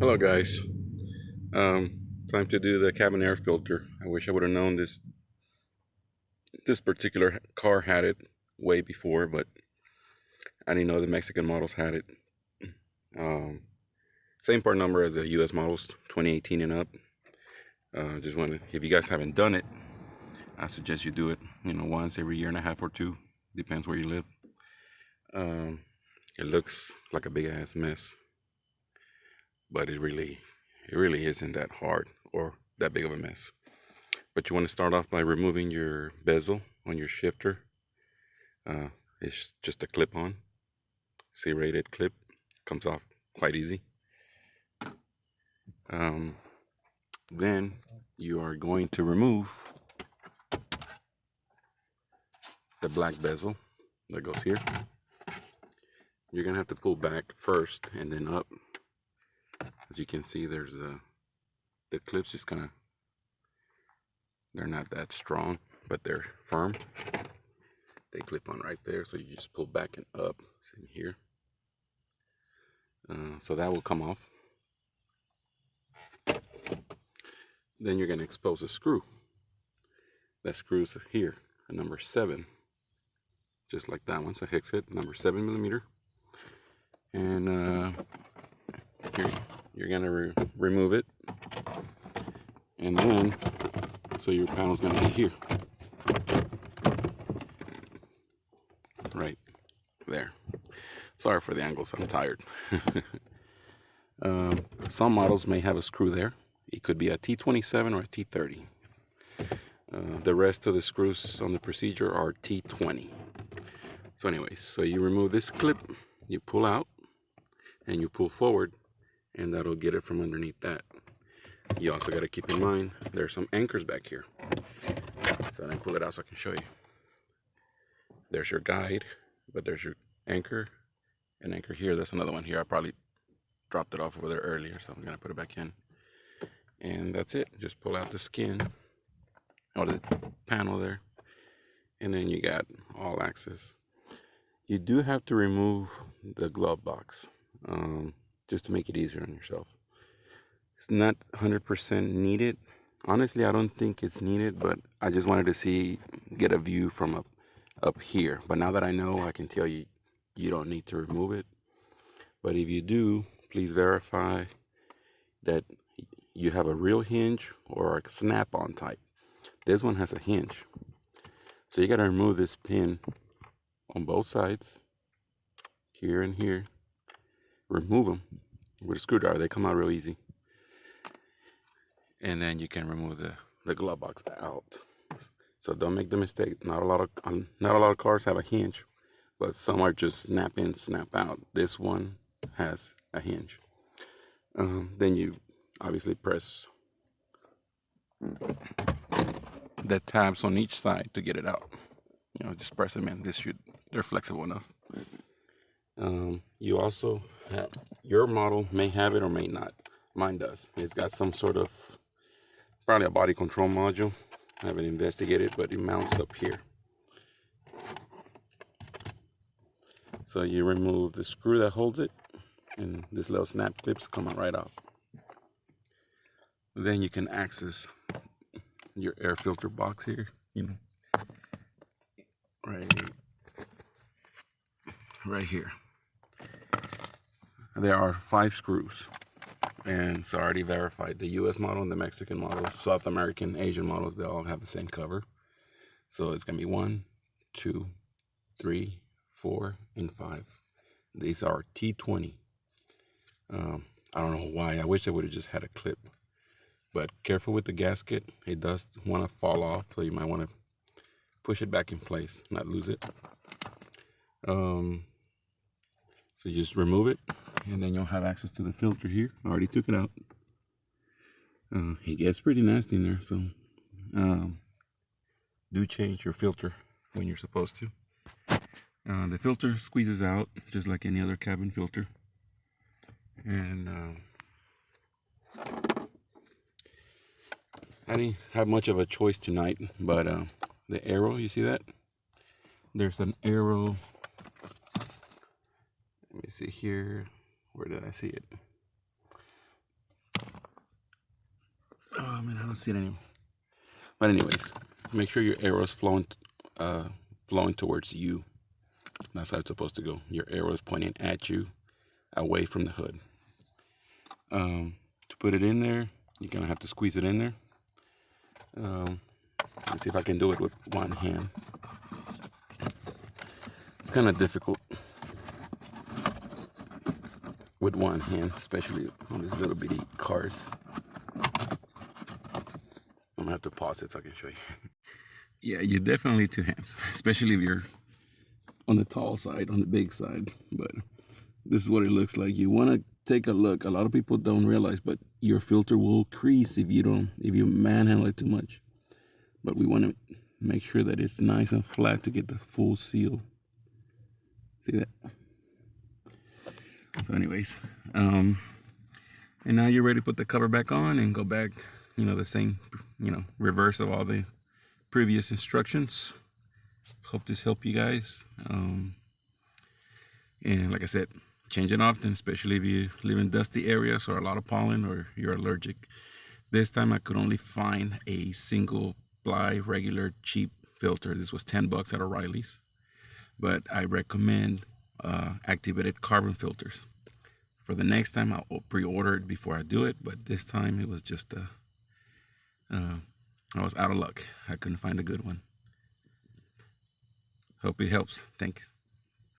Hello guys. Time to do the cabin air filter. I wish I would have known this particular car had it way before, but I didn't know the Mexican models had it. Um, Same part number as the US models, 2018 and up. Just want to, if you guys haven't done it, I suggest you do it. Once every year and a half or two, depends where you live. Um, it looks like a big ass mess, but it really isn't that hard or that big of a mess. But you want to start off by removing your bezel on your shifter. Uh, it's just a clip-on, serrated clip. Comes off quite easy. Um, then you are going to remove the black bezel that goes here. You're gonna have to pull back first and then up. As you can see, there's the clips just kind of, they're not that strong, but they're firm. They clip on right there, so you just pull back and up. It's in here. So that will come off. Then you're going to expose a screw. That screw's here, a number 7, just like that one. So hex it, number 7 millimeter. And you're going to remove it. And then, so your panel's going to be here, right there. Sorry for the angles, I'm tired. Some models may have a screw there. It could be a T27 or a T30. The rest of the screws on the procedure are T20. So anyways, so you remove this clip, you pull out, and you pull forward, and that'll get it from underneath that. You also got to keep in mind, there's some anchors back here. So then pull it out so I can show you. There's your guide, but there's your anchor, and anchor here. There's another one here. I probably dropped it off over there earlier, so I'm going to put it back in. And that's it. Just pull out the skin, or the panel there, and then you got all access. You do have to remove the glove box, just to make it easier on yourself. It's not 100% needed. Honestly, I don't think it's needed, but I just wanted to get a view from up here. But now that I know, I can tell you, you don't need to remove it. But if you do, please verify that you have a real hinge or a snap-on type. This one has a hinge. So you got to remove this pin on both sides, here and here. Remove them with a screwdriver. They come out real easy. And then you can remove the glove box out. So don't make the mistake. Not a lot of cars have a hinge, but some are just snap in, snap out. This one has a hinge. Then you obviously press the tabs on each side to get it out. Just press them in. They're flexible enough. You also have, your model may have it or may not. Mine does. It's got some sort of, probably a body control module. I haven't investigated, but it mounts up here. So you remove the screw that holds it, and this little snap clips come right out. Then you can access your air filter box here, right here. There are 5 screws, and so I already verified the US model and the Mexican model, South American, Asian models, they all have the same cover. So it's gonna be 1, 2, 3, 4, and 5. These are T20. I don't know why. I wish I would have just had a clip. But careful with the gasket. It does want to fall off, so you might want to push it back in place, not lose it. So you just remove it, and then you'll have access to the filter here. I already took it out. It gets pretty nasty in there, so do change your filter when you're supposed to. The filter squeezes out just like any other cabin filter. And I didn't have much of a choice tonight, but the arrow, you see that? There's an arrow. Let me see here. Where did I see it? Oh man, I don't see it anymore. But anyways, make sure your arrow is flowing towards you. That's how it's supposed to go. Your arrow is pointing at you, away from the hood. To put it in there, you're gonna have to squeeze it in there. Let me see if I can do it with one hand. It's kind of difficult with one hand, especially on these little bitty cars. I'm gonna have to pause it so I can show you. Yeah, you definitely need two hands, especially if you're on the tall side, on the big side. But this is what it looks like. You want to take a look. A lot of people don't realize, but your filter will crease if you manhandle it too much. But we want to make sure that it's nice and flat to get the full seal. See that? So anyways, and now you're ready to put the cover back on and go back, the same, reverse of all the previous instructions. Hope this helped you guys. And like I said, change it often, especially if you live in dusty areas or a lot of pollen or you're allergic. This time I could only find a single ply regular cheap filter. This was $10 at O'Reilly's, but I recommend activated carbon filters. For the next time, I'll pre-order it before I do it, but this time it was just I was out of luck. I couldn't find a good one. Hope it helps. Thanks.